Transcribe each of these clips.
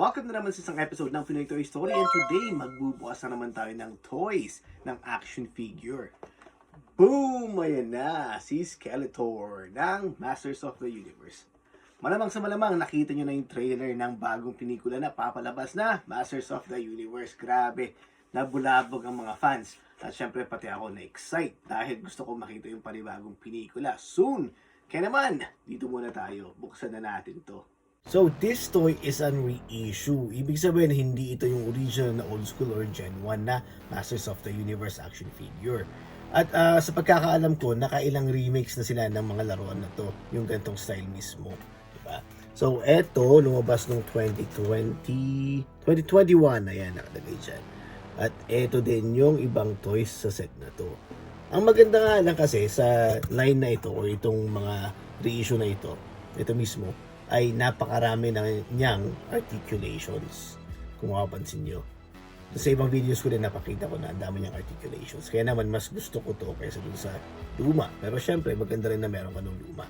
Welcome na naman sa isang episode ng Pinoy Toy Story, and today magbubukas na naman tayo ng toys ng action figure. Boom! Ayan na, si Skeletor ng Masters of the Universe. Malamang sa malamang nakita nyo na yung trailer ng bagong pelikula na papalabas na, Masters of the Universe. Grabe, nabulabog ang mga fans. At syempre pati ako na-excite dahil gusto ko makita yung panibagong pelikula soon. Kaya naman, dito muna tayo, buksan na natin to. So, this toy is an reissue. Ibig sabihin, hindi ito yung original na old school or Gen 1 na Masters of the Universe action figure. At sa pagkakaalam ko, nakailang remakes na sila ng mga laruan na to, yung ganitong style mismo. Diba? So, eto, lumabas noong 2021. Ayan, nakalagay dyan. At eto din yung ibang toys sa set na to. Ang maganda nga lang kasi sa line na ito o itong mga reissue na ito mismo, ay napakarami na niyang articulations. Kung makapansin nyo. Sa ibang videos ko din napakita ko na ang dami niyang articulations. Kaya naman mas gusto ko to kaysa dun sa luma. Pero syempre maganda rin na meron ka ng luma.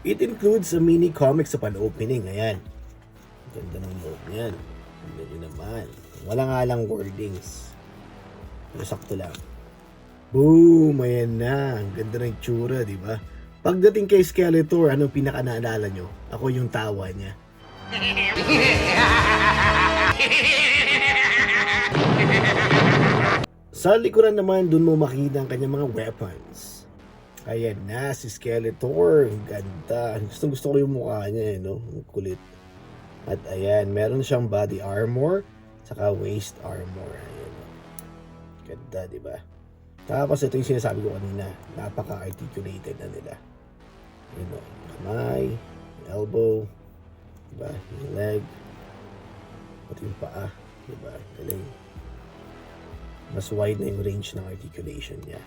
It includes a mini comic sa pan-opening. Ayan. Ganda ng loob niyan. Ganda nyo naman. Wala nga lang wordings. Pero sakto lang. Boom! Ayan na. Ang ganda ng tsura, di ba? Pagdating kay Skeletor, anong pinaka-naalala nyo? Ako yung tawa niya. Sa likuran naman, dun mo makita ang kanyang mga weapons. Ayan na, si Skeletor. Ang ganda. Gusto ko yung mukha niya, no? Ang kulit. At ayan, meron siyang body armor, saka waist armor. Ayan. Ganda, di ba? Tapos ito yung sinasabi ko kanina, napaka-articulated na nila. Yun o, kamay, elbow, diba? Yung leg, pati yung paa, diba? Galing. Mas wide na yung range ng articulation niya.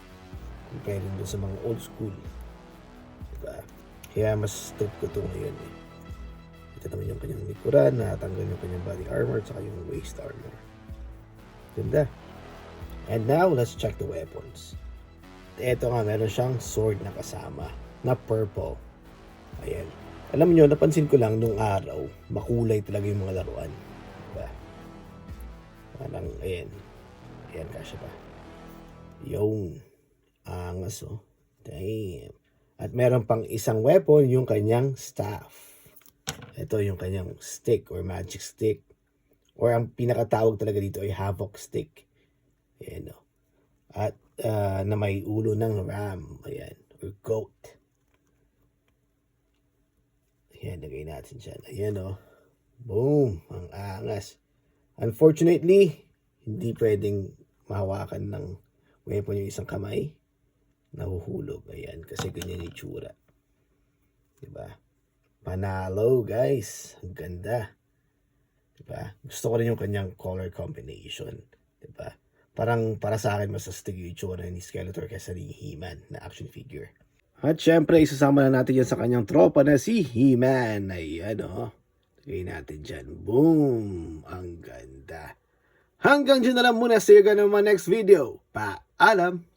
Comparing doon sa mga old school. Diba? Kaya mas stoked ko ito ngayon eh. Ito naman yung kanyang likuran, natanggal yung kanyang body armor, saka yung waist armor. Ganda. And now, let's check the weapons. Ito nga, meron siyang sword na kasama, na purple. Ayan. Alam nyo, napansin ko lang nung araw, makulay talaga yung mga laruan. Diba? Parang, ayan. Ayan, kasya pa. Yung angas, oh. Damn. At meron pang isang weapon, yung kanyang staff. Ito yung kanyang stick or magic stick. Or ang pinakatawag talaga dito ay havoc stick. Ayan, o. At na may ulo ng ram. Ayan. Or goat. Ayan, lagay natin dyan. Ayan, o. Boom. Ang angas. Unfortunately, hindi pwedeng mahawakan ng weapon yung isang kamay. Nahuhulog. Ayan. Kasi ganyan yung tsura. Diba? Panalo, guys. Ang ganda. Diba? Gusto ko rin yung kanyang color combination. Diba? Parang para sa akin mas astig yung itsura ni Skeletor kaysa ni He-Man na action figure. At syempre, isasama na natin yan sa kanyang tropa na si He-Man. Ayan o. Lagay natin dyan. Boom! Ang ganda. Hanggang dyan na lang muna. See you again on my next video. Paalam!